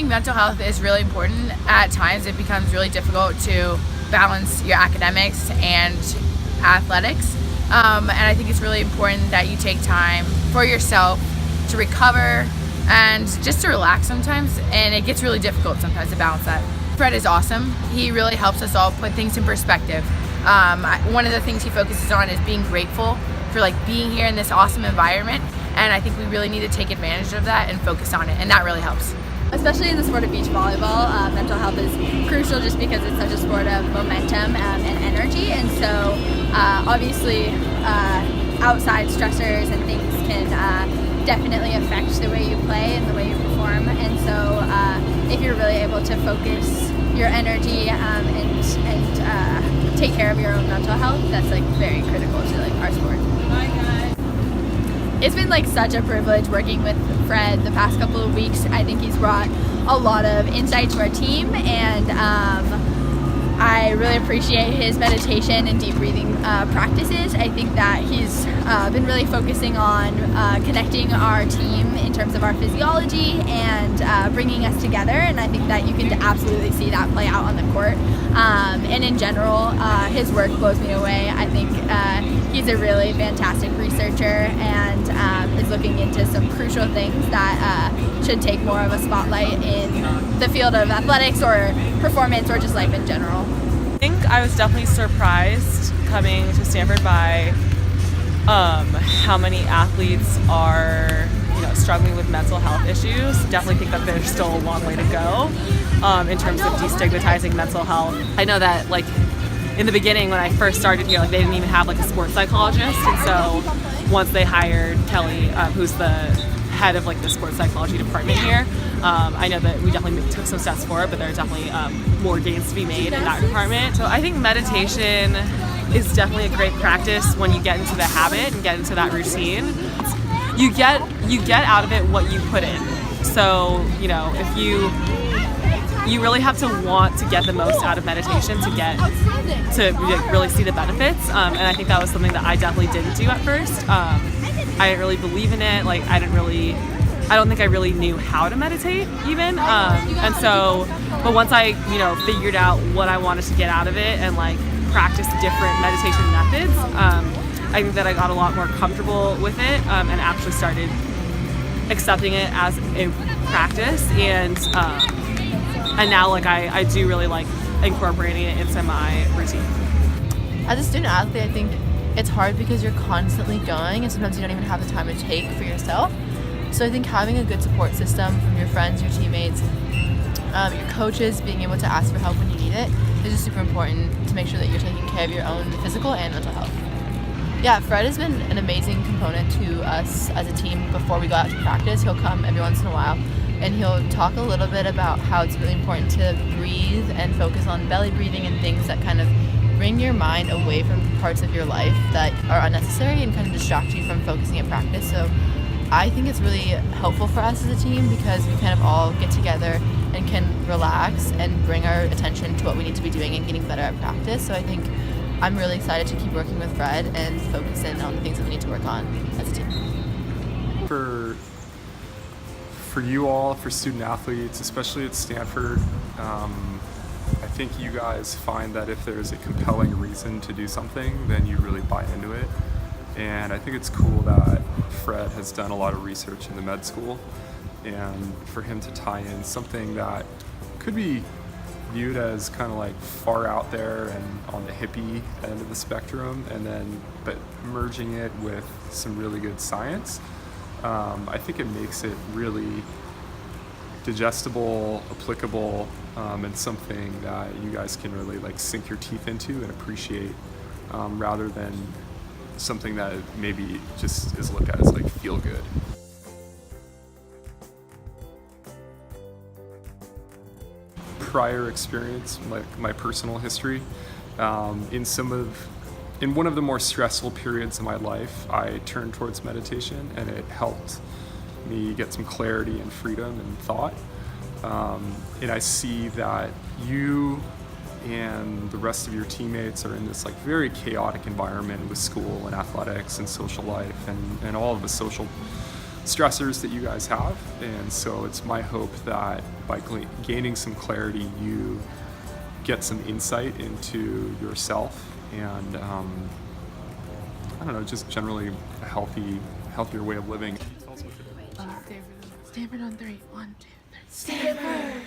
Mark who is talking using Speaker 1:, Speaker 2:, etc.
Speaker 1: Mental health is really important. At times it becomes really difficult to balance your academics and athletics, and I think it's really important that you take time for yourself to recover and just to relax sometimes, and it gets really difficult sometimes to balance that. Fred is awesome. He really helps us all put things in perspective. One of the things he focuses on is being grateful for being here in this awesome environment, and I think we really need to take advantage of that and focus on it, and that really helps.
Speaker 2: Especially in the sport of beach volleyball, mental health is crucial just because it's such a sport of momentum and energy, and so obviously outside stressors and things can definitely affect the way you play and the way you perform, and so if you're really able to focus your energy and take care of your own mental health, that's very critical to our sport.
Speaker 3: Bye guys.
Speaker 2: It's been such a privilege working with Fred the past couple of weeks. I think he's brought a lot of insight to our team, and I really appreciate his meditation and deep breathing practices. I think that he's been really focusing on connecting our team in terms of our physiology and bringing us together, and I think that you can absolutely see that play out on the court. And in general, his work blows me away. I think he's a really fantastic researcher and is looking into some crucial things that should take more of a spotlight in the field of athletics or performance or just life in general.
Speaker 3: I think I was definitely surprised coming to Stanford by how many athletes are struggling with mental health issues. Definitely think that there's still a long way to go in terms of destigmatizing mental health. I know that in the beginning when I first started here, they didn't even have a sports psychologist, and so once they hired Kelly, who's the head of the sports psychology department here, I know that we definitely took some steps forward, but there are definitely more gains to be made in that department. So I think meditation is definitely a great practice when you get into the habit and get into that routine. You get out of it what you put in. So if you really have to want to get the most out of meditation to really see the benefits, and I think that was something that I definitely didn't do at first. I didn't really believe in it. I don't think I really knew how to meditate even, and so but once I figured out what I wanted to get out of it and practice different meditation methods, I think that I got a lot more comfortable with it, and actually started accepting it as a practice, and now I do really like incorporating it into my routine.
Speaker 4: As a student athlete, I think it's hard because you're constantly going and sometimes you don't even have the time to take for yourself. So I think having a good support system from your friends, your teammates, your coaches, being able to ask for help when you need it is just super important to make sure that you're taking care of your own physical and mental health. Yeah, Fred has been an amazing component to us as a team before we go out to practice. He'll come every once in a while and he'll talk a little bit about how it's really important to breathe and focus on belly breathing and things that kind of bring your mind away from parts of your life that are unnecessary and kind of distract you from focusing at practice. So I think it's really helpful for us as a team because we kind of all get together and can relax and bring our attention to what we need to be doing and getting better at practice. So I think I'm really excited to keep working with Fred and focus in on the things that we need to work on as a team.
Speaker 5: For you all, for student athletes, especially at Stanford, I think you guys find that if there's a compelling reason to do something, then you really buy into it. And I think it's cool that Fred has done a lot of research in the med school, and for him to tie in something that could be viewed as kind of far out there and on the hippie end of the spectrum, but merging it with some really good science, I think it makes it really digestible, applicable, and something that you guys can really sink your teeth into and appreciate, rather than something that maybe just is looked at as feel good. Prior experience, my personal history, in one of the more stressful periods of my life, I turned towards meditation, and it helped me get some clarity and freedom and thought. And I see that you and the rest of your teammates are in this like very chaotic environment with school and athletics and social life and all of the social stressors that you guys have. And so it's my hope that by gaining some clarity, you get some insight into yourself and I don't know, just generally a healthier way of living.
Speaker 4: Stanford on 3. 1, 2, 3. Stanford!